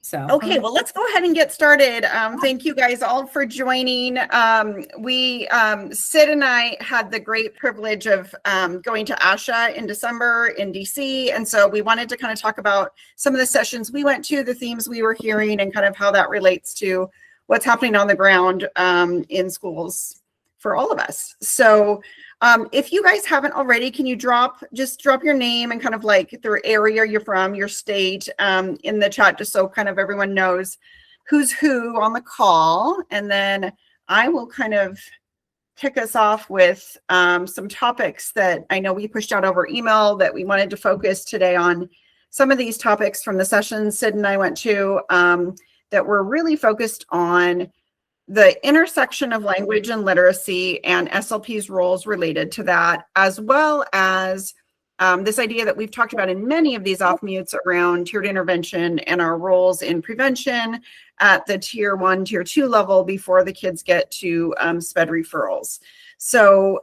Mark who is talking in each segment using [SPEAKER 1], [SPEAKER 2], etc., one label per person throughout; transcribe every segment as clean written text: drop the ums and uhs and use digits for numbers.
[SPEAKER 1] So
[SPEAKER 2] okay, well, let's go ahead and get started. Thank you guys all for joining. Sid and I had the great privilege of going to ASHA in December in DC. And so we wanted to kind of talk about some of the sessions we went to, the themes we were hearing, and kind of how that relates to what's happening on the ground in schools for all of us. So if you guys haven't already, can you just drop your name and kind of like the area you're from, your state, in the chat, just so kind of everyone knows who's who on the call. And then I will kind of kick us off with some topics that I know we pushed out over email that we wanted to focus today on. Some of these topics from the sessions Sid and I went to that were really focused on the intersection of language and literacy and SLP's roles related to that, as well as this idea that we've talked about in many of these off mutes around tiered intervention and our roles in prevention at the tier 1, tier 2 level before the kids get to SPED referrals. So,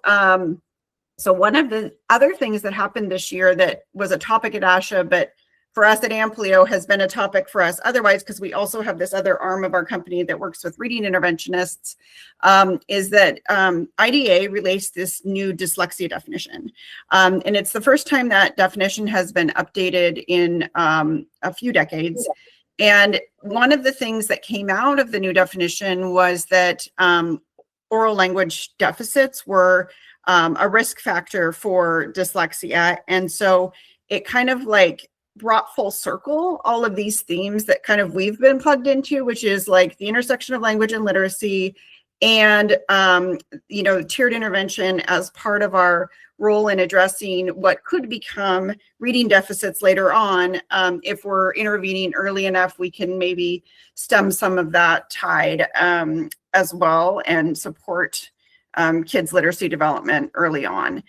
[SPEAKER 2] so one of the other things that happened this year that was a topic at ASHA, but for us at Amplio has been a topic for us otherwise, because we also have this other arm of our company that works with reading interventionists, is that IDA released this new dyslexia definition. And it's the first time that definition has been updated in a few decades. And one of the things that came out of the new definition was that oral language deficits were a risk factor for dyslexia. And so it kind of like brought full circle all of these themes that kind of we've been plugged into, which is like the intersection of language and literacy and, you know, tiered intervention as part of our role in addressing what could become reading deficits later on. If we're intervening early enough, we can maybe stem some of that tide as well and support kids' literacy development early on.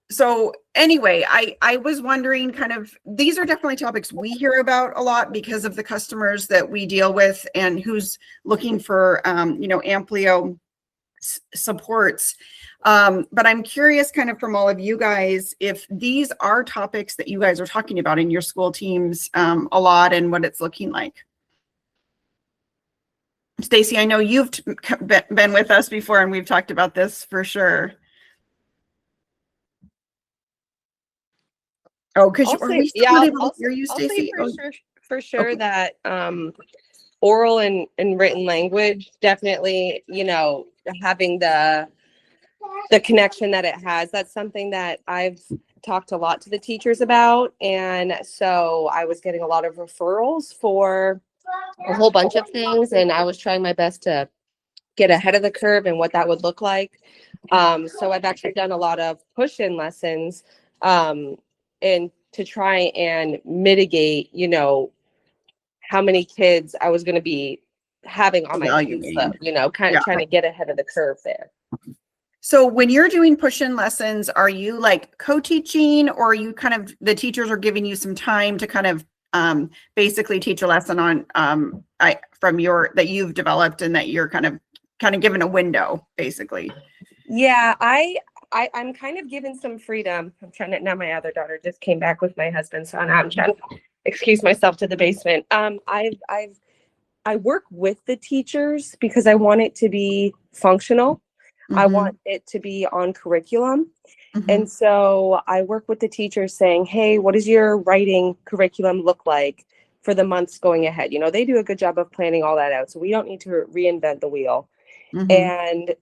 [SPEAKER 2] So anyway, I was wondering kind of, these are definitely topics we hear about a lot because of the customers that we deal with and who's looking for, you know, Amplio supports. But I'm curious kind of from all of you guys, if these are topics that you guys are talking about in your school teams a lot and what it's looking like. Stacy, I know you've been with us before and we've talked about this for sure. Oh, because
[SPEAKER 3] I'll say for sure
[SPEAKER 2] okay.
[SPEAKER 3] that oral and written language definitely, you know, having the connection that it has, that's something that I've talked a lot to the teachers about. And so I was getting a lot of referrals for a whole bunch of things, and I was trying my best to get ahead of the curve and what that would look like. So I've actually done a lot of push-in lessons and to try and mitigate, you know, how many kids I was going to be having on my caseload, you know, kind of trying to get ahead of the curve there.
[SPEAKER 2] So when you're doing push-in lessons, are you like co-teaching, or are you kind of, the teachers are giving you some time to kind of basically teach a lesson on from your, that you've developed and that you're kind of given a window, basically? Yeah,
[SPEAKER 3] I'm kind of given some freedom. I'm trying to, now my other daughter just came back with my husband, so now I'm trying to excuse myself to the basement. I work with the teachers because I want it to be functional. Mm-hmm. I want it to be on curriculum. Mm-hmm. And so I work with the teachers saying, hey, what does your writing curriculum look like for the months going ahead? You know, they do a good job of planning all that out, so we don't need to reinvent the wheel. Mm-hmm. And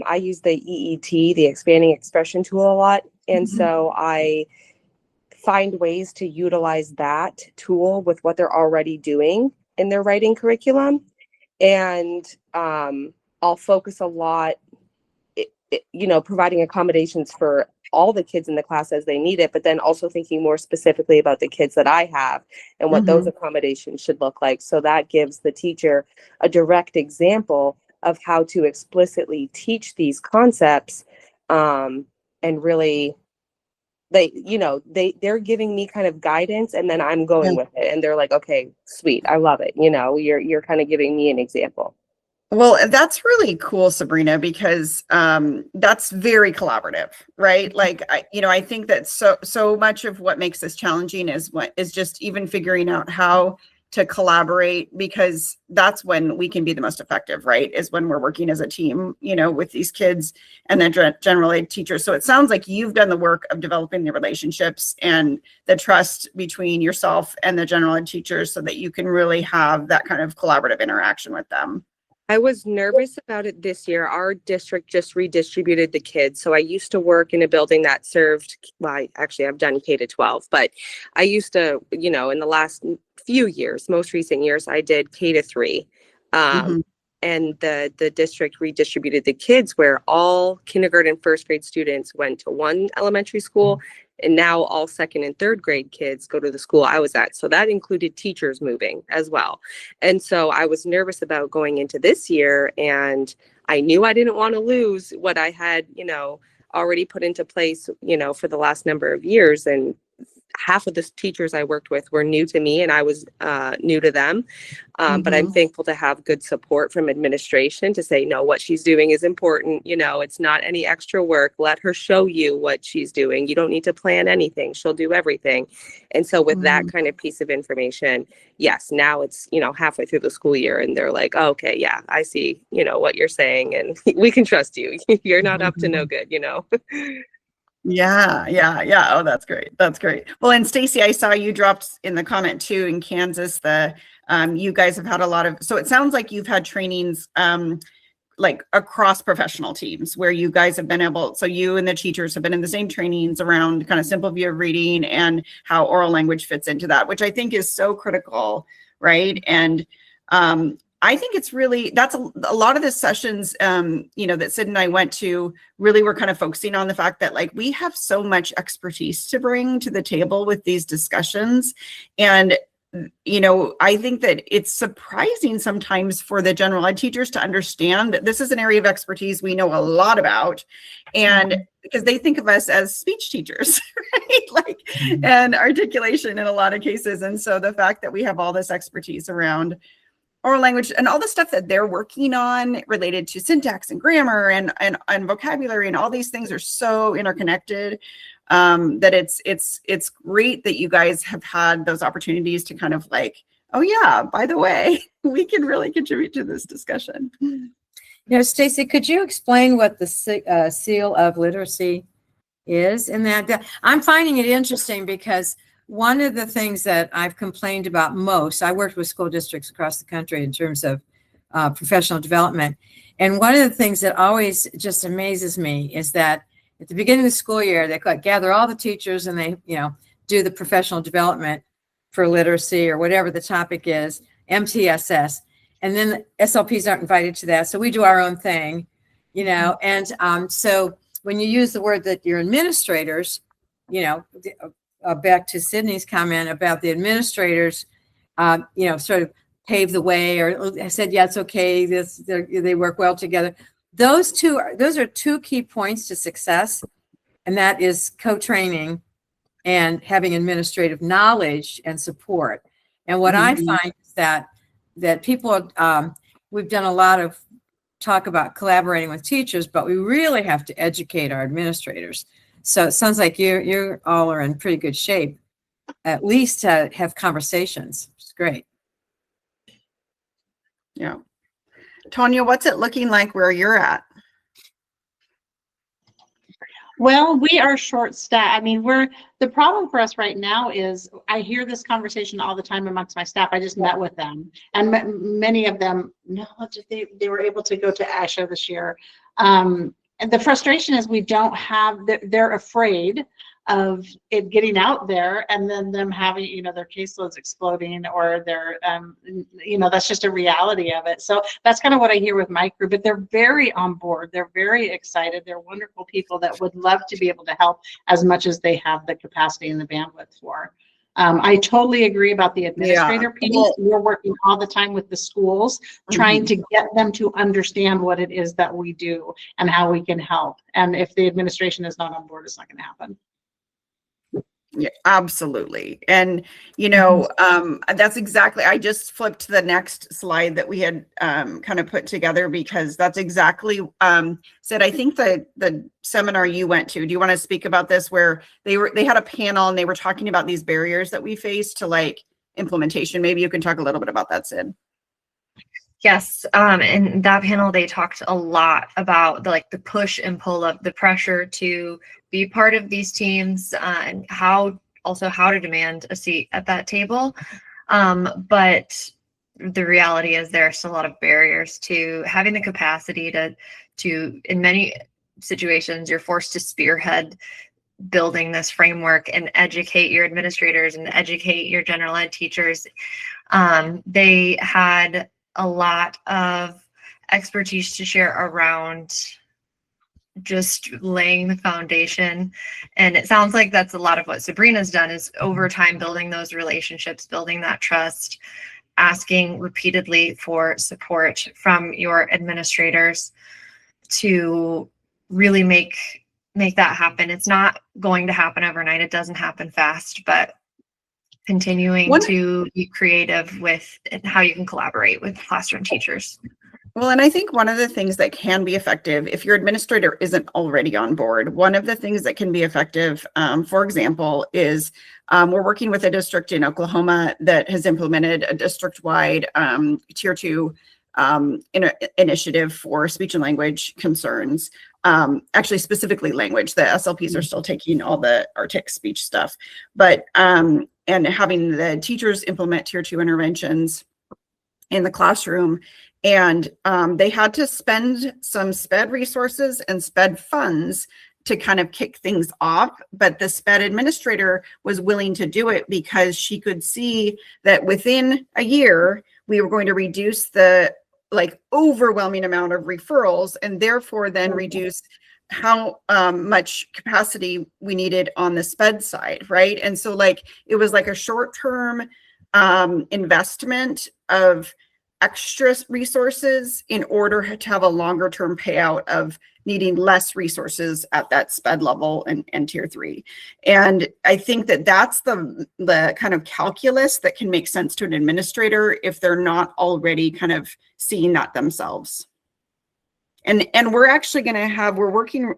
[SPEAKER 3] I use the EET, the expanding expression tool, a lot. And mm-hmm. so I find ways to utilize that tool with what they're already doing in their writing curriculum. And I'll focus a lot, you know, providing accommodations for all the kids in the class as they need it, but then also thinking more specifically about the kids that I have and what mm-hmm. those accommodations should look like. So that gives the teacher a direct example of how to explicitly teach these concepts, and really, they're giving me kind of guidance, and then I'm going with it, and they're like, okay, sweet, I love it. You know, you're kind of giving me an example.
[SPEAKER 2] Well, that's really cool, Sabrina, because that's very collaborative, right? Like, I think that so much of what makes this challenging is just even figuring out how to collaborate, because that's when we can be the most effective, right? Is when we're working as a team, with these kids and then general ed teachers. So it sounds like you've done the work of developing the relationships and the trust between yourself and the general ed teachers so that you can really have that kind of collaborative interaction with them.
[SPEAKER 3] I was nervous about it this year. Our district just redistributed the kids. So I used to work in a building that served, well, actually I've done K to 12, but I used to, in the last few years, most recent years, I did K to 3. And the district redistributed the kids where all kindergarten, first grade students went to one elementary school. And now all second and third grade kids go to the school I was at. So that included teachers moving as well. And so I was nervous about going into this year, and I knew I didn't want to lose what I had, already put into place, for the last number of years. And half of the teachers I worked with were new to me and I was new to them. But I'm thankful to have good support from administration to say, no, what she's doing is important. It's not any extra work. Let her show you what she's doing. You don't need to plan anything. She'll do everything. And so with that kind of piece of information, yes, now it's, halfway through the school year and they're like, oh, okay, yeah, I see, what you're saying and we can trust you. You're not up to no good,
[SPEAKER 2] Yeah. Oh, that's great. That's great. Well, and Stacy, I saw you dropped in the comment too in Kansas, you guys have had a lot of, so it sounds like you've had trainings like across professional teams where you guys have been able, so you and the teachers have been in the same trainings around kind of simple view of reading and how oral language fits into that, which I think is so critical, right? And I think it's really, that's a lot of the sessions, that Sid and I went to really were kind of focusing on the fact that like we have so much expertise to bring to the table with these discussions. And, I think that it's surprising sometimes for the general ed teachers to understand that this is an area of expertise we know a lot about. And because they think of us as speech teachers, right? And articulation in a lot of cases. And so the fact that we have all this expertise around oral language and all the stuff that they're working on related to syntax and grammar and vocabulary and all these things are so interconnected that it's great that you guys have had those opportunities to kind of like, oh yeah, by the way, we can really contribute to this discussion.
[SPEAKER 1] Stacy, could you explain what the seal of literacy is? And that I'm finding it interesting because one of the things that I've complained about most, I worked with school districts across the country in terms of professional development. And one of the things that always just amazes me is that at the beginning of the school year, they gather all the teachers and they, do the professional development for literacy or whatever the topic is, MTSS. And then the SLPs aren't invited to that. So we do our own thing, and so when you use the word that your administrators, back to Sydney's comment about the administrators, sort of pave the way, or I said, yeah, it's okay. They work well together. Those are two key points to success, and that is co-training and having administrative knowledge and support. And what I find is that people, we've done a lot of talk about collaborating with teachers, but we really have to educate our administrators. So it sounds like you all are in pretty good shape, at least to have conversations. It's great.
[SPEAKER 2] Yeah. Tonya, what's it looking like where you're at?
[SPEAKER 4] Well, we are short-staffed. I mean, the problem for us right now is I hear this conversation all the time amongst my staff. I just met with them, and many of them, they were able to go to ASHA this year. And the frustration is we don't have, they're afraid of it getting out there and then them having, their caseloads exploding, or their, that's just a reality of it. So that's kind of what I hear with my crew, but they're very on board. They're very excited. They're wonderful people that would love to be able to help as much as they have the capacity and the bandwidth for. I totally agree about the administrator piece. We're working all the time with the schools, trying to get them to understand what it is that we do and how we can help. And if the administration is not on board, it's not going to happen.
[SPEAKER 2] Yeah, absolutely. And, you know, that's exactly, I just flipped to the next slide that we had kind of put together, because that's exactly, said, I think the seminar you went to, do you want to speak about this, where they had a panel and they were talking about these barriers that we face to like implementation? Maybe you can talk a little bit about that, Sid.
[SPEAKER 5] Yes, in that panel, they talked a lot about the push and pull of the pressure to be part of these teams, and how to demand a seat at that table. But the reality is there are still a lot of barriers to having the capacity to in many situations, you're forced to spearhead building this framework and educate your administrators and educate your general ed teachers. They had a lot of expertise to share around just laying the foundation. And it sounds like that's a lot of what Sabrina's done, is over time building those relationships, building that trust, asking repeatedly for support from your administrators to really make that happen. It's not going to happen overnight. It doesn't happen fast, but continuing to be creative with how you can collaborate with classroom teachers.
[SPEAKER 2] Well, and I think one of the things that can be effective, if your administrator isn't already on board, one of the things that can be effective, for example, is we're working with a district in Oklahoma that has implemented a district-wide tier 2 initiative for speech and language concerns. Actually, specifically language. The SLPs are still taking all the Arctic speech stuff, but and having the teachers implement tier 2 interventions in the classroom. And they had to spend some SPED resources and SPED funds to kind of kick things off. But the SPED administrator was willing to do it because she could see that within a year, we were going to reduce the overwhelming amount of referrals, and therefore then reduce how much capacity we needed on the SPED side, right? And so it was like a short-term investment of extra resources in order to have a longer term payout of needing less resources at that SPED level and tier 3. And I think that that's the kind of calculus that can make sense to an administrator if they're not already kind of seeing that themselves. And we're actually going to have,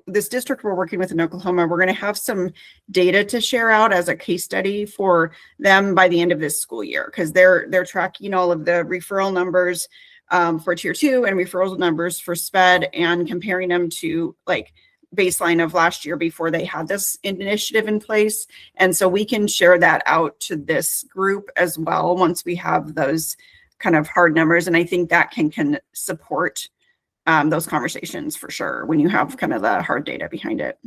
[SPEAKER 2] this district we're working with in Oklahoma, we're going to have some data to share out as a case study for them by the end of this school year, because they're tracking all of the referral numbers for tier 2 and referral numbers for SPED and comparing them to baseline of last year before they had this initiative in place. And so we can share that out to this group as well once we have those kind of hard numbers. And I think that can support those conversations for sure when you have kind of the hard data behind it.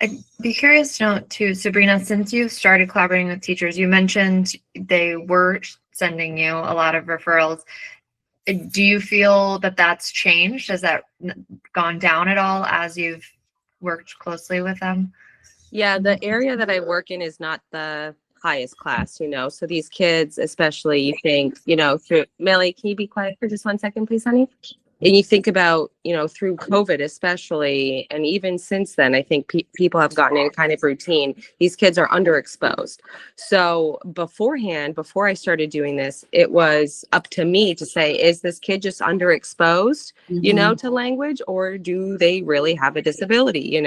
[SPEAKER 5] I'd be curious to know too, Sabrina, since you started collaborating with teachers, you mentioned they were sending you a lot of referrals. Do you feel that that's changed? Has that gone down at all as you've worked closely with them?
[SPEAKER 3] Yeah, the area that I work in is not the highest class, so these kids, especially, you think, through Melly, can you be quiet for just 1 second, please, honey? And you think about, through COVID especially, and even since then, I think people have gotten in kind of routine. These kids are underexposed. So beforehand, before I started doing this, it was up to me to say, is this kid just underexposed, to language, or do they really have a disability,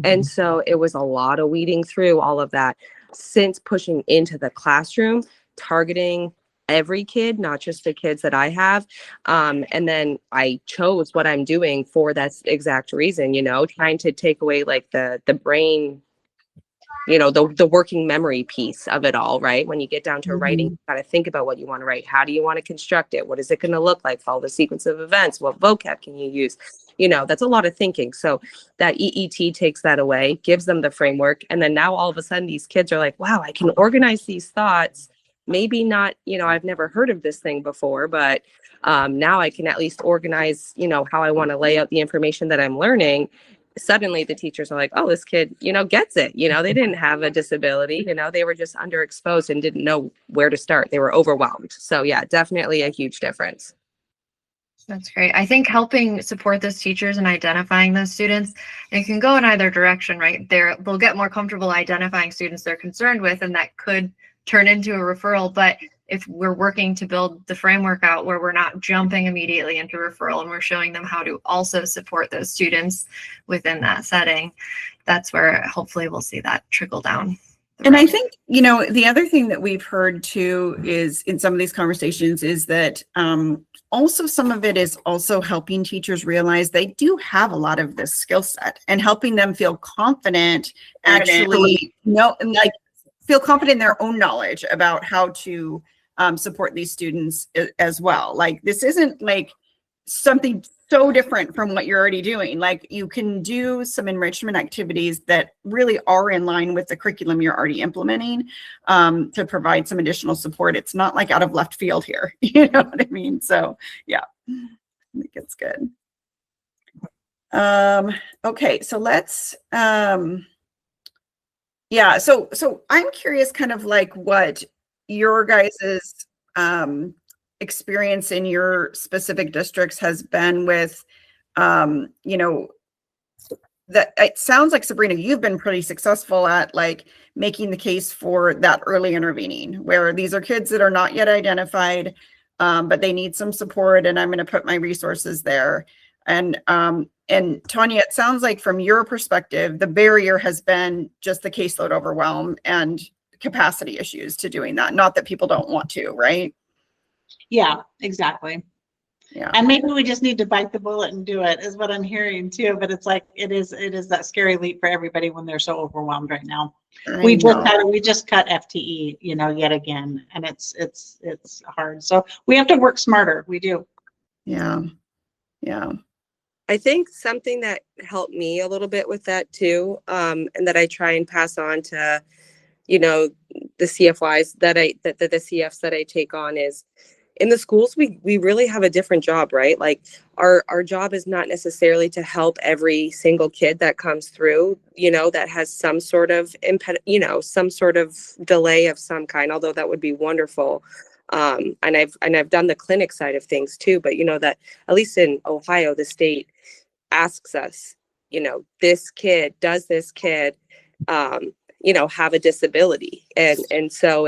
[SPEAKER 3] And so it was a lot of weeding through all of that. Since pushing into the classroom, targeting every kid, not just the kids that I have. And then I chose what I'm doing for that exact reason, trying to take away the brain, the working memory piece of it all, right? When you get down to writing, you got to think about what you want to write. How do you want to construct it? What is it going to look like? Follow the sequence of events. What vocab can you use? That's a lot of thinking. So that EET takes that away, gives them the framework. And then now all of a sudden these kids are like, wow, I can organize these thoughts. Maybe not, I've never heard of this thing before, but now I can at least organize, how I want to lay out the information that I'm learning. Suddenly the teachers are like, oh, this kid, gets it. They didn't have a disability, they were just underexposed and didn't know where to start. They were overwhelmed. So yeah, definitely a huge difference.
[SPEAKER 5] That's great. I think helping support those teachers and identifying those students, it can go in either direction, right? They'll get more comfortable identifying students they're concerned with, and that could turn into a referral. But if we're working to build the framework out where we're not jumping immediately into referral and we're showing them how to also support those students within that setting, that's where hopefully we'll see that trickle down.
[SPEAKER 2] And I think, you know, the other thing that we've heard too is in some of these conversations is that also some of it is also helping teachers realize they do have a lot of this skill set and helping them feel confident, actually know, and like feel confident in their own knowledge about how to support these students as well. Like this isn't like something so different from what you're already doing. Like you can do some enrichment activities that really are in line with the curriculum you're already implementing to provide some additional support. It's not like out of left field here. You know what I mean? So yeah, I think it's good. Okay, so let's, yeah, so I'm curious kind of like what your guys's experience in your specific districts has been with, you know, that it sounds like, Sabrina, you've been pretty successful at like making the case for that early intervening, where these are kids that are not yet identified, but they need some support, and I'm going to put my resources there. And Tanya, it sounds like from your perspective, the barrier has been just the caseload overwhelm and capacity issues to doing that. Not that people don't want to, right?
[SPEAKER 4] Yeah, exactly.
[SPEAKER 2] Yeah.
[SPEAKER 4] And maybe we just need to bite the bullet and do it, is what I'm hearing too. But it's like it is that scary leap for everybody when they're so overwhelmed right now. We just cut FTE, you know, yet again, and it's hard. So we have to work smarter. We do.
[SPEAKER 2] Yeah. Yeah.
[SPEAKER 3] I think something that helped me a little bit with that too, and that I try and pass on to, you know, the CFYs the CFs that I take on is, in the schools, we really have a different job, right? Like our job is not necessarily to help every single kid that comes through, you know, that has some sort of some sort of delay of some kind, although that would be wonderful. And I've done the clinic side of things too, but you know that at least in Ohio, the state asks us, you know, does this kid, you know, have a disability? And so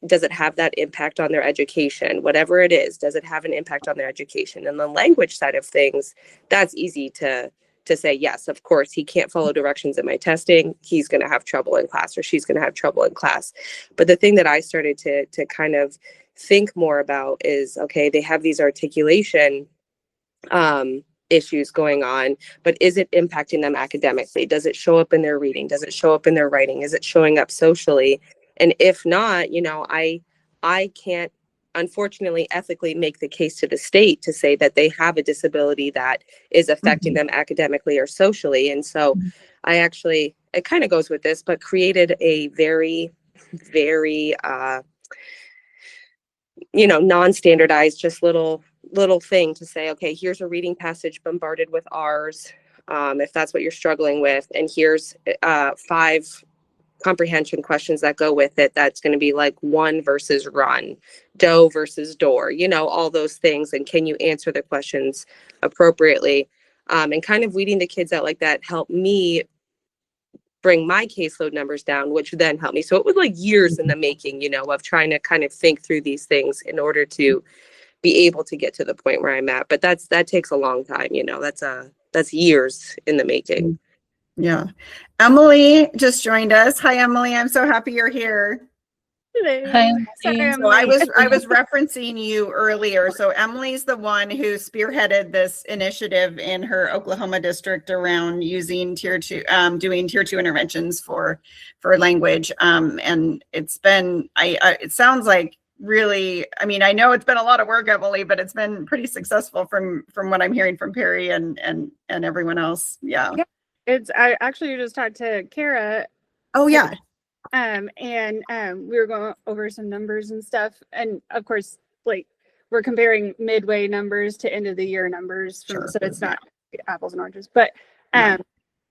[SPEAKER 3] does it have that impact on their education? Whatever it is, does it have an impact on their education? And the language side of things, that's easy to say, yes, of course, he can't follow directions in my testing. He's going to have trouble in class, or she's going to have trouble in class. But the thing that I started to kind of think more about is, okay, they have these articulation issues going on, but is it impacting them academically? Does it show up in their reading? Does it show up in their writing? Is it showing up socially? And if not, you know, I can't, unfortunately, ethically make the case to the state to say that they have a disability that is affecting them academically or socially. And so I actually, it kind of goes with this, but created a very, very, you know, non-standardized, just little thing to say, okay, here's a reading passage bombarded with R's, if that's what you're struggling with. And here's 5 comprehension questions that go with it. That's going to be like one versus run, doe versus door, you know, all those things. And can you answer the questions appropriately? And kind of weeding the kids out like that helped me bring my caseload numbers down, which then helped me. So it was like years in the making, you know, of trying to kind of think through these things in order to be able to get to the point where I'm at. But that takes a long time, you know, that's years in the making.
[SPEAKER 2] Yeah. Emily just joined us. Hi, Emily. I'm so happy you're here.
[SPEAKER 6] Hello.
[SPEAKER 7] Hi,
[SPEAKER 6] Sorry,
[SPEAKER 7] Emily.
[SPEAKER 2] So I was referencing you earlier. So Emily's the one who spearheaded this initiative in her Oklahoma district around using tier 2, doing tier 2 interventions for language. And it's been, it sounds like really, I mean, I know it's been a lot of work, Emily, but it's been pretty successful from what I'm hearing from Perry and everyone else. Yeah.
[SPEAKER 6] I actually just talked to Kara.
[SPEAKER 2] Oh yeah.
[SPEAKER 6] And we were going over some numbers and stuff. And of course, like we're comparing midway numbers to end of the year numbers. So it's not apples and oranges, but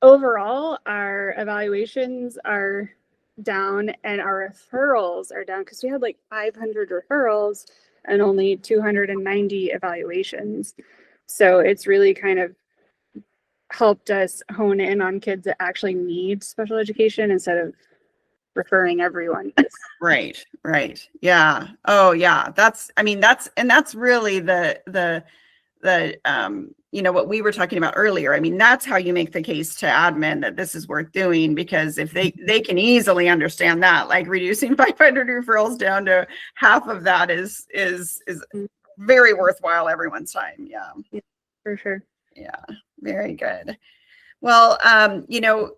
[SPEAKER 6] overall our evaluations are down and our referrals are down because we had like 500 referrals and only 290 evaluations. So it's really kind of helped us hone in on kids that actually need special education instead of referring everyone.
[SPEAKER 2] Right. Yeah. Oh yeah. That's really the what we were talking about earlier. I mean, that's how you make the case to admin that this is worth doing, because if they can easily understand that, like reducing 500 referrals down to half of that is very worthwhile everyone's time. Yeah.
[SPEAKER 6] For sure.
[SPEAKER 2] Yeah. Very good. Well,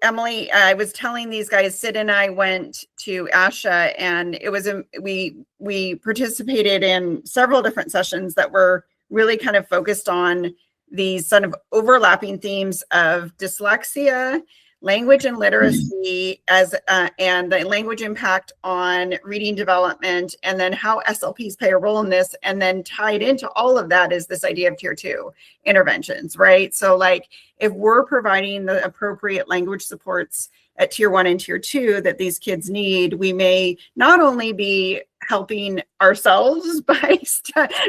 [SPEAKER 2] Emily, I was telling these guys, Sid and I went to ASHA, and it was we participated in several different sessions that were really kind of focused on these sort of overlapping themes of dyslexia, language and literacy, and the language impact on reading development, and then how SLPs play a role in this. And then tied into all of that is this idea of tier 2 interventions, right? So like if we're providing the appropriate language supports at tier 1 and tier 2 that these kids need, we may not only be helping ourselves by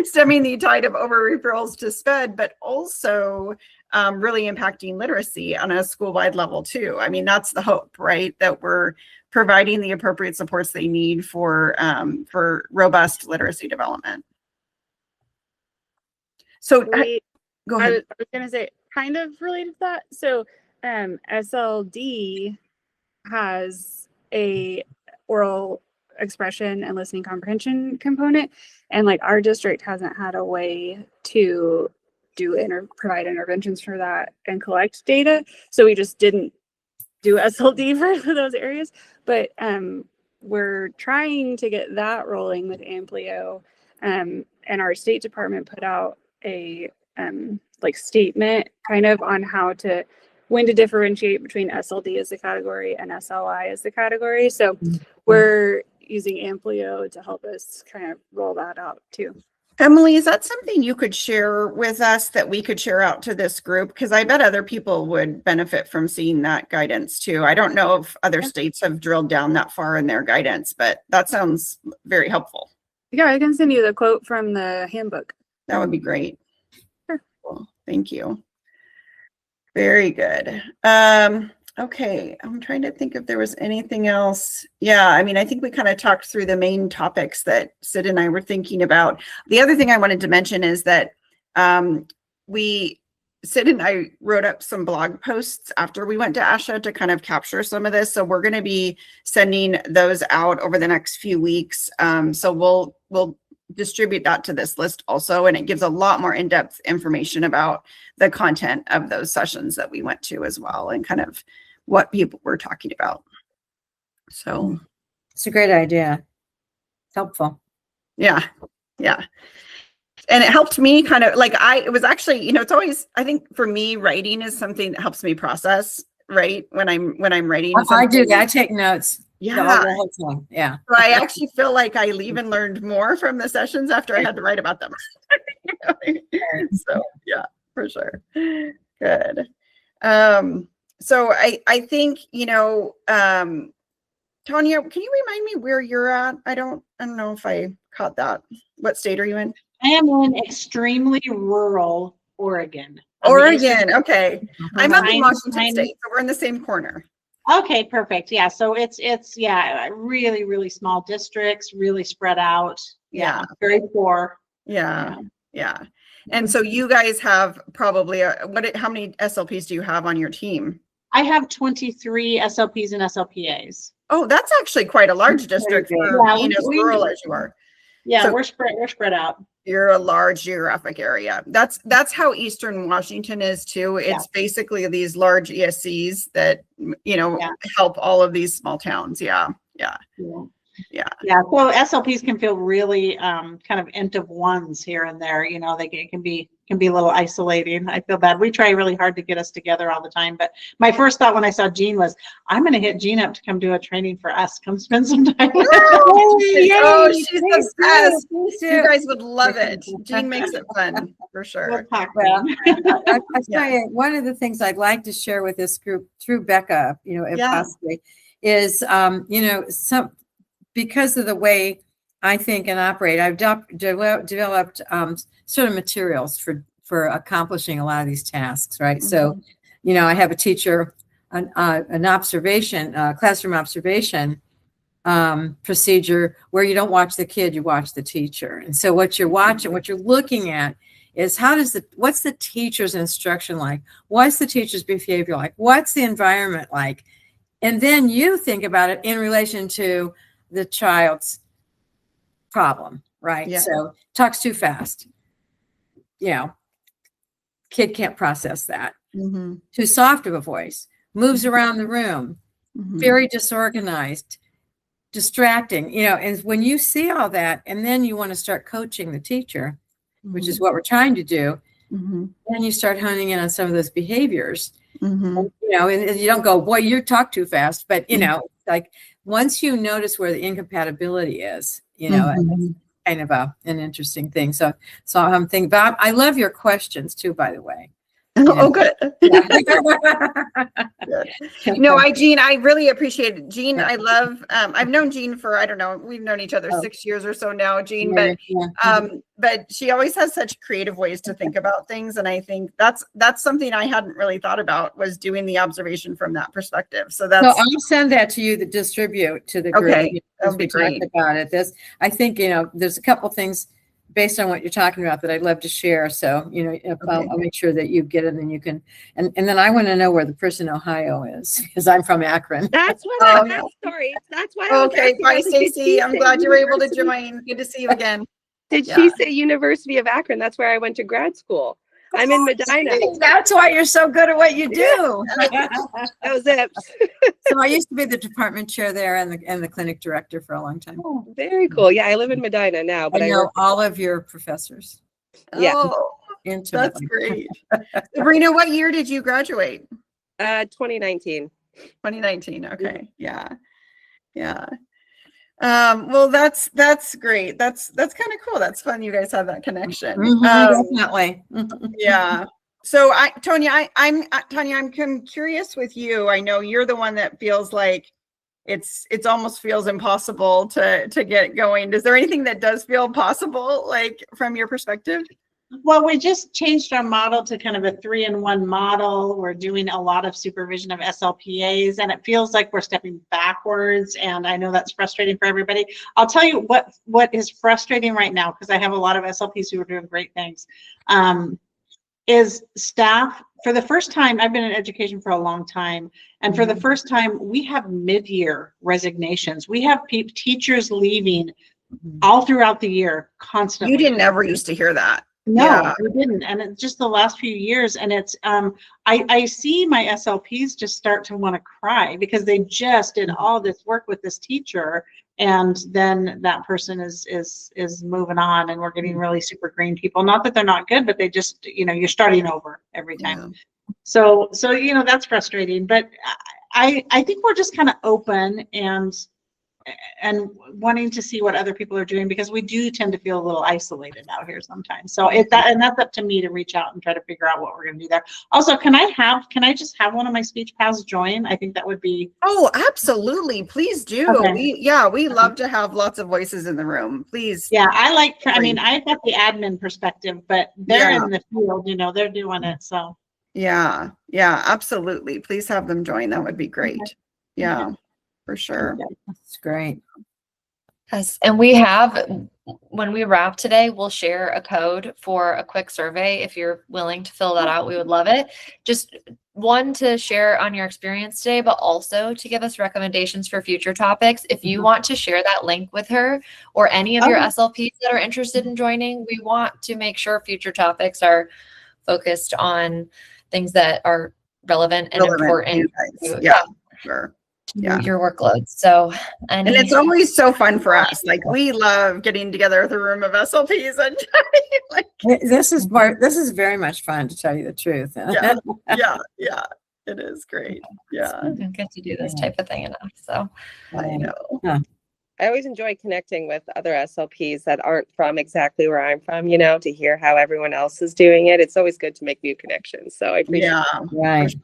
[SPEAKER 2] stemming the tide of over referrals to SPED, but also really impacting literacy on a school-wide level too. I mean, that's the hope, right? That we're providing the appropriate supports they need for robust literacy development. So go ahead.
[SPEAKER 6] I was going to say, kind of related to that. So SLD has a oral expression and listening comprehension component, and like our district hasn't had a way to provide interventions for that and collect data, so we just didn't do SLD for those areas. But we're trying to get that rolling with Amplio, and our state department put out a statement kind of on when to differentiate between SLD as the category and SLI as the category. So we're using Amplio to help us kind of roll that out too.
[SPEAKER 2] Emily, is that something you could share with us that we could share out to this group? Because I bet other people would benefit from seeing that guidance too. I don't know if other states have drilled down that far in their guidance, but that sounds very helpful.
[SPEAKER 6] Yeah, I can send you the quote from the handbook.
[SPEAKER 2] That would be great.
[SPEAKER 6] Sure.
[SPEAKER 2] Cool. Thank you. Very good. Okay, I'm trying to think if there was anything else. Yeah, I mean, I think we kind of talked through the main topics that Sid and I were thinking about. The other thing I wanted to mention is that Sid and I wrote up some blog posts after we went to ASHA to kind of capture some of this. So we're going to be sending those out over the next few weeks. So we'll distribute that to this list also, and it gives a lot more in-depth information about the content of those sessions that we went to as well, and kind of what people were talking about. So
[SPEAKER 1] it's a great idea. Helpful.
[SPEAKER 2] Yeah. And it helped me kind of it was actually, it's always, I think for me, writing is something that helps me process, right? When I'm writing.
[SPEAKER 1] I do. I take notes.
[SPEAKER 2] Yeah.
[SPEAKER 1] The whole time. Yeah.
[SPEAKER 2] So I actually feel like I even learned more from the sessions after I had to write about them. So yeah, for sure. Good. So I think, Tanya, can you remind me where you're at? I don't know if I caught that. What state are you in?
[SPEAKER 4] I am in extremely rural Oregon.
[SPEAKER 2] Oregon. Okay. I'm up in Washington
[SPEAKER 4] tiny.
[SPEAKER 2] State, so we're in the same corner.
[SPEAKER 4] Okay, perfect. Yeah. So it's really, really small districts, really spread out. Yeah. Very poor.
[SPEAKER 2] Yeah. And so you guys have probably how many SLPs do you have on your team?
[SPEAKER 4] I have 23 SLPs and SLPAs.
[SPEAKER 2] Oh, that's actually quite a large district for being as rural as you are.
[SPEAKER 4] Yeah,
[SPEAKER 2] so
[SPEAKER 4] we're spread out.
[SPEAKER 2] You're a large geographic area. That's how Eastern Washington is too. It's basically these large ESCs that help all of these small towns. Yeah. So
[SPEAKER 4] SLPs can feel really kind of end of ones here and there. They can be a little isolating. I feel bad. We try really hard to get us together all the time. But my first thought when I saw Jean was, I'm going to hit Jean up to come do a training for us. Come spend some time.
[SPEAKER 2] Oh, she's the best. You guys would love it. Jean makes it fun for sure.
[SPEAKER 1] I tell you, one of the things I'd like to share with this group through Becca, if possibly, is because of the way I think, and operate. I've developed sort of materials for accomplishing a lot of these tasks, right? So, you know, I have a teacher, an observation, classroom observation procedure where you don't watch the kid, you watch the teacher. And so what you're watching, what you're looking at is what's the teacher's instruction like? What's the teacher's behavior like? What's the environment like? And then you think about it in relation to the child's problem, right?
[SPEAKER 2] Yeah.
[SPEAKER 1] So talks too fast. You know, kid can't process that. Too soft of a voice, moves around the room, very disorganized, distracting, you know, and when you see all that, and then you want to start coaching the teacher, which is what we're trying to do, then you start honing in on some of those behaviors. And, you know, and you don't go, boy, you talk too fast, but you know, like once you notice where the incompatibility is, you know, it's kind of an interesting thing. So I'm thinking, Bob, I love your questions too, by the way.
[SPEAKER 2] Oh, good. No, Jean, I really appreciate it. Jean, I love, I've known Jean for, I don't know, we've known each other 6 years or so now, Jean, but she always has such creative ways to think about things. And I think that's something I hadn't really thought about, was doing the observation from that perspective. So
[SPEAKER 1] I'll send that to you to distribute to the group.
[SPEAKER 2] Okay, that would be great.
[SPEAKER 1] About it. I think, you know, there's a couple things based on what you're talking about that I'd love to share. So, you know, I'll make sure that you get it, and then you can, and then I want to know where the person in Ohio is, because I'm from Akron.
[SPEAKER 3] That's what sorry. That's why.
[SPEAKER 2] Okay, bye, Stacy. I'm glad you were able to join. Good to see you again.
[SPEAKER 3] Did she say University of Akron? That's where I went to grad school. I'm in Medina.
[SPEAKER 1] That's why you're so good at what you do.
[SPEAKER 3] Those zips.
[SPEAKER 1] So I used to be the department chair there and the clinic director for a long time.
[SPEAKER 3] Oh, very cool. Yeah, I live in Medina now, but
[SPEAKER 1] I know all of your professors.
[SPEAKER 3] Yeah.
[SPEAKER 2] Oh, that's great. Sabrina, what year did you graduate?
[SPEAKER 3] 2019.
[SPEAKER 2] 2019. Okay. Yeah. Well, that's great. That's kind of cool. That's fun. You guys have that connection.
[SPEAKER 1] Definitely.
[SPEAKER 2] Yeah. So Tonya, I'm curious with you. I know you're the one that feels like it's almost feels impossible to get going. Is there anything that does feel possible, like from your perspective?
[SPEAKER 4] Well, we just changed our model to kind of a 3-in-1 model. We're doing a lot of supervision of SLPAs, and it feels like we're stepping backwards. And I know that's frustrating for everybody. I'll tell you what is frustrating right now, because I have a lot of SLPs who are doing great things, is staff. For the first time, I've been in education for a long time, and for the first time, we have mid-year resignations. We have teachers leaving all throughout the year constantly.
[SPEAKER 2] You didn't ever used to hear that.
[SPEAKER 4] No, we didn't. And it's just the last few years. And it's, I see my SLPs just start to want to cry, because they just did all this work with this teacher. And then that person is moving on, and we're getting really super green people. Not that they're not good, but they just, you know, you're starting over every time. Yeah. So, you know, that's frustrating, but I think we're just kind of open and wanting to see what other people are doing, because we do tend to feel a little isolated out here sometimes. So that's up to me to reach out and try to figure out what we're going to do there. Also, can I just have one of my speech paths join? I think that would be.
[SPEAKER 2] Oh, absolutely. Please do.
[SPEAKER 4] Okay.
[SPEAKER 2] We love to have lots of voices in the room. Please.
[SPEAKER 4] Yeah. I've got the admin perspective, but they're in the field, you know, they're doing it. So.
[SPEAKER 2] Yeah, absolutely. Please have them join. That would be great. Okay. Yeah. For sure.
[SPEAKER 1] That's great.
[SPEAKER 5] Yes. And we have, when we wrap today, we'll share a code for a quick survey. If you're willing to fill that out, we would love it. Just one, to share on your experience today, but also to give us recommendations for future topics. If you want to share that link with her or any of your SLPs that are interested in joining, we want to make sure future topics are focused on things that are relevant and important.
[SPEAKER 2] Yeah, sure. Yeah,
[SPEAKER 5] your workloads. So,
[SPEAKER 2] and it's always so fun for us. Like, we love getting together with a room of SLPs, and like,
[SPEAKER 1] this is very much fun, to tell you the truth.
[SPEAKER 2] Yeah, it is great. Yeah,
[SPEAKER 5] I don't get to do this type of thing enough. So
[SPEAKER 2] I know.
[SPEAKER 3] I always enjoy connecting with other SLPs that aren't from exactly where I'm from, you know, to hear how everyone else is doing it. It's always good to make new connections. So I appreciate
[SPEAKER 2] it. Right.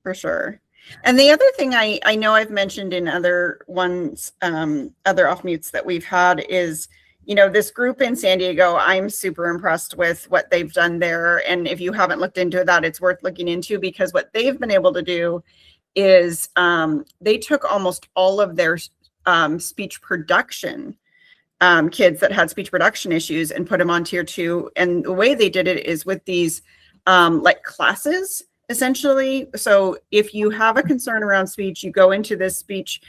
[SPEAKER 2] For sure. And the other thing I know I've mentioned in other ones, other off mutes that we've had is, you know, this group in San Diego, I'm super impressed with what they've done there. And if you haven't looked into that, it's worth looking into, because what they've been able to do is they took almost all of their speech production kids that had speech production issues and put them on tier 2. And the way they did it is with these like classes, essentially. So if you have a concern around speech, you go into this speech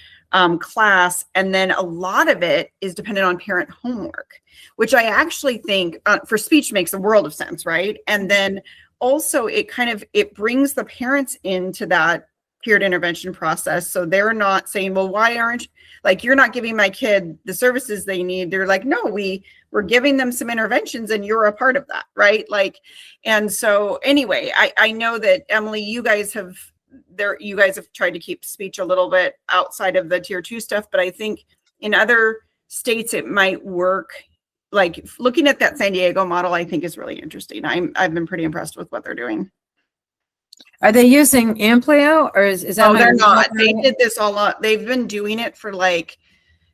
[SPEAKER 2] class, and then a lot of it is dependent on parent homework, which I actually think for speech makes a world of sense, right? And then also it brings the parents into that peer intervention process. So they're not saying, well, why aren't, like, you're not giving my kid the services they need. They're like, no, we're giving them some interventions and you're a part of that, right? Like, and so anyway, I know that, Emily, you guys have tried to keep speech a little bit outside of the tier 2 stuff, but I think in other states it might work. Like, looking at that San Diego model, I think is really interesting. I've been pretty impressed with what they're doing.
[SPEAKER 1] Are they using Amplio, or is that?
[SPEAKER 2] No, they're not. They did this they've been doing it for like,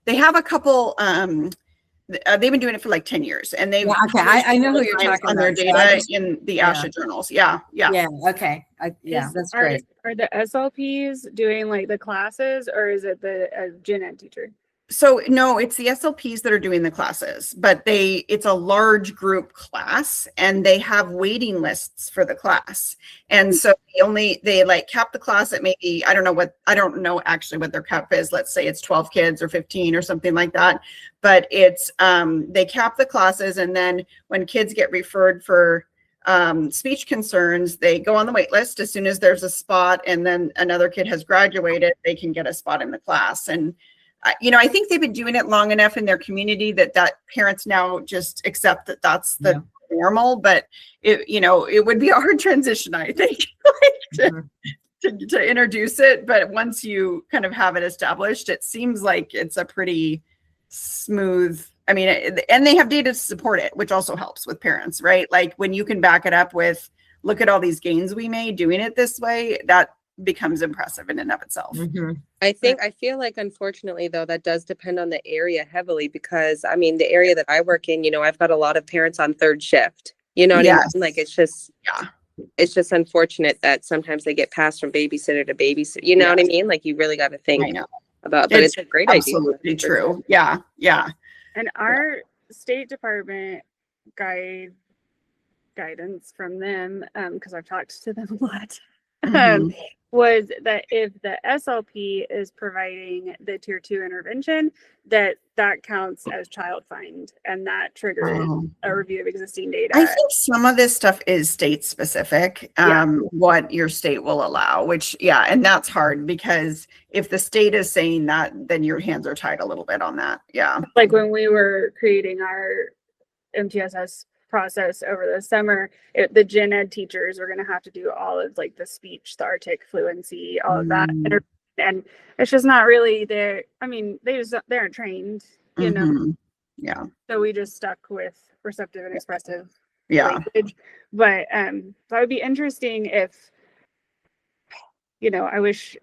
[SPEAKER 2] they have a couple, they've been doing it for like 10 years, and they've
[SPEAKER 1] I know who you're talking
[SPEAKER 2] on
[SPEAKER 1] about.
[SPEAKER 2] their data in the ASHA journals. Yeah.
[SPEAKER 1] Okay. That's great.
[SPEAKER 6] Are the SLPs doing like the classes, or is it the gen ed teacher?
[SPEAKER 2] So no, it's the SLPs that are doing the classes, but it's a large group class, and they have waiting lists for the class. And so they like cap the class at maybe, I don't know actually what their cap is. Let's say it's 12 kids or 15 or something like that. But it's, they cap the classes, and then when kids get referred for speech concerns, they go on the wait list. As soon as there's a spot and then another kid has graduated, they can get a spot in the class. And I think they've been doing it long enough in their community that parents now just accept that that's the normal. But it would be a hard transition, I think, to introduce it. But once you kind of have it established, it seems like it's a pretty smooth. I mean, and they have data to support it, which also helps with parents, right? Like, when you can back it up with, look at all these gains we made doing it this way, that becomes impressive in and of itself.
[SPEAKER 3] I feel like, unfortunately, though, that does depend on the area heavily, because I mean, the area that I work in, I've got a lot of parents on third shift, what I mean? Like, it's just unfortunate that sometimes they get passed from babysitter to babysitter, what I mean? Like, you really got to think about, but it's a great idea.
[SPEAKER 2] Absolutely true. Yeah.
[SPEAKER 6] And our State Department guidance from them, because I've talked to them a lot, was that if the SLP is providing the tier 2 intervention, that counts as child find, and that triggers a review of existing data.
[SPEAKER 2] I think some of this stuff is state specific, what your state will allow, which, and that's hard, because if the state is saying that, then your hands are tied a little bit on that. Yeah. Like
[SPEAKER 6] when we were creating our MTSS process over the summer, the gen ed teachers were going to have to do all of like the speech, the artic fluency, all of that, and it's just not really there. I mean, they aren't trained,
[SPEAKER 2] Yeah.
[SPEAKER 6] So we just stuck with receptive and expressive language. But that would be interesting if, I wish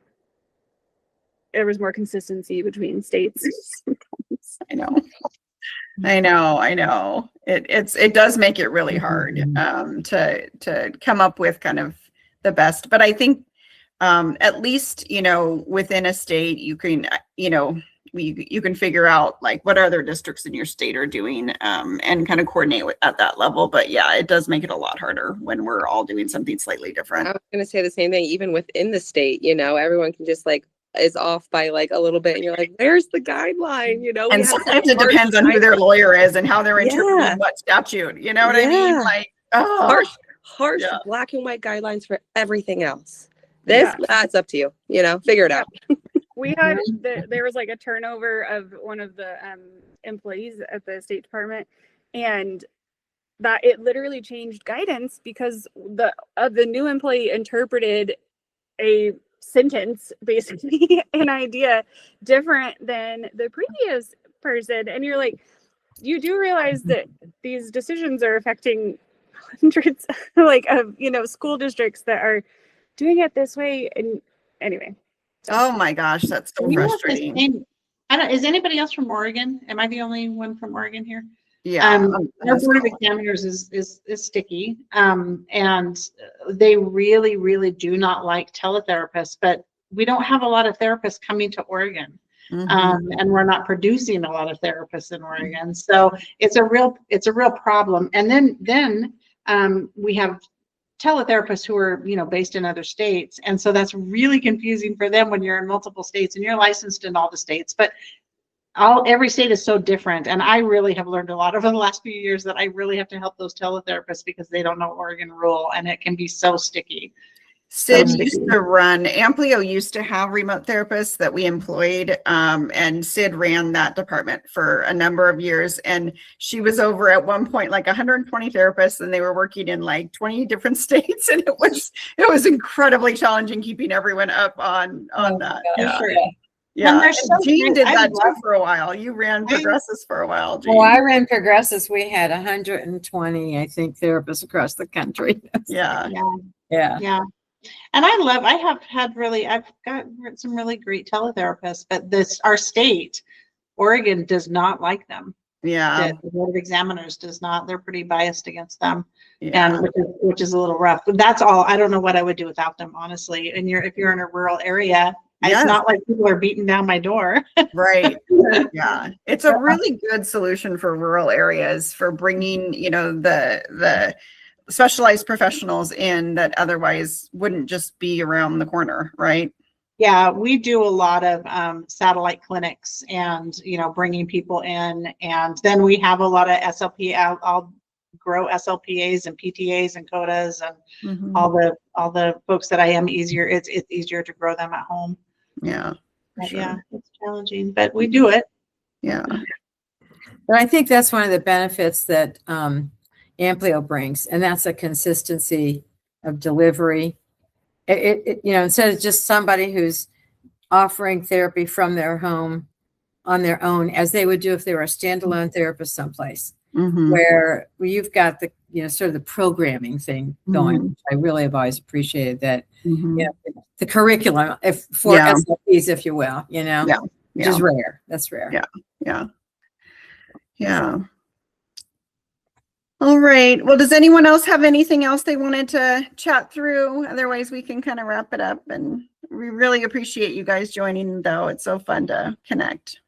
[SPEAKER 6] there was more consistency between states.
[SPEAKER 2] I know. It does make it really hard to come up with kind of the best. But I think at least, within a state, you can, you can figure out like what other districts in your state are doing and kind of coordinate at that level. But it does make it a lot harder when we're all doing something slightly different.
[SPEAKER 3] I was going to say the same thing, even within the state, everyone can just like is off by like a little bit, and you're like, where's the guideline?
[SPEAKER 2] And sometimes it depends on who their lawyer is and how they're interpreting what statute. You know what I mean? Like,
[SPEAKER 3] harsh black and white guidelines for everything else. That's up to you. Figure it out.
[SPEAKER 6] We had there was like a turnover of one of the employees at the State Department, and that it literally changed guidance because the new employee interpreted a sentence, basically an idea different than the previous person. And you're like, you do realize that these decisions are affecting hundreds of school districts that are doing it this way, and anyway.
[SPEAKER 2] Oh my gosh, that's so
[SPEAKER 4] We have the
[SPEAKER 2] frustrating.
[SPEAKER 4] same- I don't, is anybody else from Oregon? Am I the only one from Oregon here?
[SPEAKER 2] Yeah.
[SPEAKER 4] Our board of examiners is sticky, and they really do not like teletherapists, but we don't have a lot of therapists coming to Oregon. And we're not producing a lot of therapists in Oregon, so it's a real problem. And then we have teletherapists who are based in other states, and so that's really confusing for them when you're in multiple states and you're licensed in all the states, but every state is so different. And I really have learned a lot over the last few years that I really have to help those teletherapists because they don't know Oregon rule, and it can be so sticky.
[SPEAKER 2] Sid used to run, Amplio used to have remote therapists that we employed, and Sid ran that department for a number of years. And she was over at one point like 120 therapists, and they were working in like 20 different states. And it was incredibly challenging keeping everyone up on that. Yeah.
[SPEAKER 4] Sure.
[SPEAKER 2] Yeah.
[SPEAKER 4] And
[SPEAKER 2] Jean did that
[SPEAKER 4] love-
[SPEAKER 2] too for a while. You ran Progresses for a while, Jean.
[SPEAKER 1] Well, I ran Progresses. We had 120, I think, therapists across the country.
[SPEAKER 2] Yeah.
[SPEAKER 1] Yeah.
[SPEAKER 4] And I've got some really great teletherapists, but our state, Oregon, does not like them.
[SPEAKER 2] Yeah.
[SPEAKER 4] The board of examiners does not. They're pretty biased against them,
[SPEAKER 2] Yeah.
[SPEAKER 4] and which is a little rough. But that's all. I don't know what I would do without them, honestly. And if you're in a rural area,
[SPEAKER 2] Yes.
[SPEAKER 4] it's not like people are beating down my door.
[SPEAKER 2] Right. Yeah. It's a really good solution for rural areas for bringing, the specialized professionals in that otherwise wouldn't just be around the corner, right?
[SPEAKER 4] Yeah, we do a lot of satellite clinics and, bringing people in. And then we have a lot of SLP. I'll grow SLPAs and PTAs and CODAs and all the folks that I am easier. It's easier to grow them at home.
[SPEAKER 2] Yeah.
[SPEAKER 4] But
[SPEAKER 2] Sure.
[SPEAKER 4] yeah, it's challenging, but we do it.
[SPEAKER 2] Yeah.
[SPEAKER 1] But I think that's one of the benefits that Amplio brings, and that's a consistency of delivery. Instead of just somebody who's offering therapy from their home on their own, as they would do if they were a standalone therapist someplace, where you've got the sort of the programming thing going. I really have always appreciated that. The curriculum for SLPs, if you will, which is rare. That's rare.
[SPEAKER 2] Yeah. All right. Well, does anyone else have anything else they wanted to chat through? Otherwise, we can kind of wrap it up. And we really appreciate you guys joining, though. It's so fun to connect.